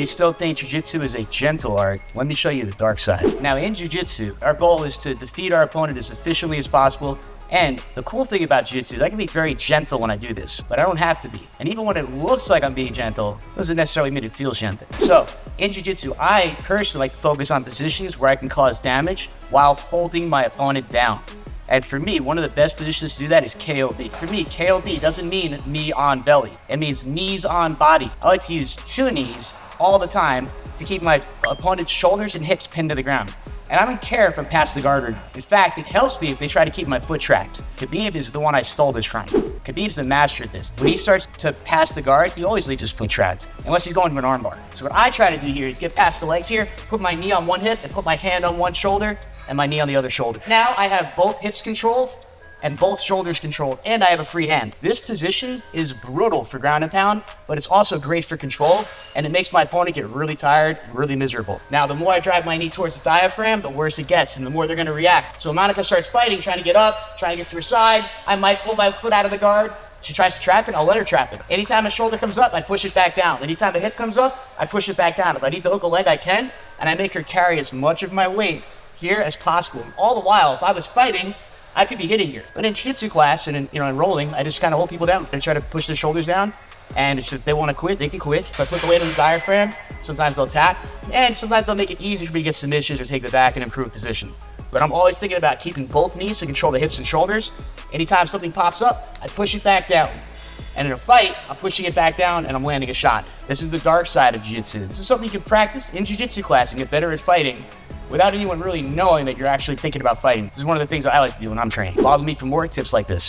You still think Jiu Jitsu is a gentle art? Let me show you the dark side. Now in Jiu Jitsu, our goal is to defeat our opponent as efficiently as possible. And the cool thing about Jiu Jitsu, I can be very gentle when I do this, but I don't have to be. And even when it looks like I'm being gentle, doesn't necessarily mean it feels gentle. So in Jiu Jitsu, I personally like to focus on positions where I can cause damage while holding my opponent down. And for me, one of the best positions to do that is KOB. For me, KOB doesn't mean knee on belly. It means knees on body. I like to use 2 knees all the time to keep my opponent's shoulders and hips pinned to the ground. And I don't care if I'm past the guard or not. In fact, it helps me if they try to keep my foot tracked. Khabib is the one I stole this from. Khabib's the master at this. When he starts to pass the guard, he always leaves his foot tracked, unless he's going to an armbar. So what I try to do here is get past the legs here, put my knee on one hip and put my hand on one shoulder and my knee on the other shoulder. Now I have both hips controlled and both shoulders controlled, and I have a free hand. This position is brutal for ground and pound, but it's also great for control, and it makes my opponent get really tired, really miserable. Now, the more I drive my knee towards the diaphragm, the worse it gets, and the more they're gonna react. So when Monica starts fighting, trying to get up, trying to get to her side, I might pull my foot out of the guard. She tries to trap it, I'll let her trap it. Anytime a shoulder comes up, I push it back down. Anytime a hip comes up, I push it back down. If I need to hook a leg, I can, and I make her carry as much of my weight here as possible. All the while, if I was fighting, I could be hitting here. But in Jiu-Jitsu class and in rolling, I just kind of hold people down. They try to push their shoulders down, and if they want to quit, they can quit. If I put the weight on the diaphragm, sometimes they'll tap, and sometimes they'll make it easier for me to get submissions or take the back and improve position. But I'm always thinking about keeping both knees to control the hips and shoulders. Anytime something pops up, I push it back down. And in a fight, I'm pushing it back down and I'm landing a shot. This is the dark side of Jiu-Jitsu. This is something you can practice in Jiu-Jitsu class and get better at fighting without anyone really knowing that you're actually thinking about fighting. This is one of the things that I like to do when I'm training. Follow me for more tips like this.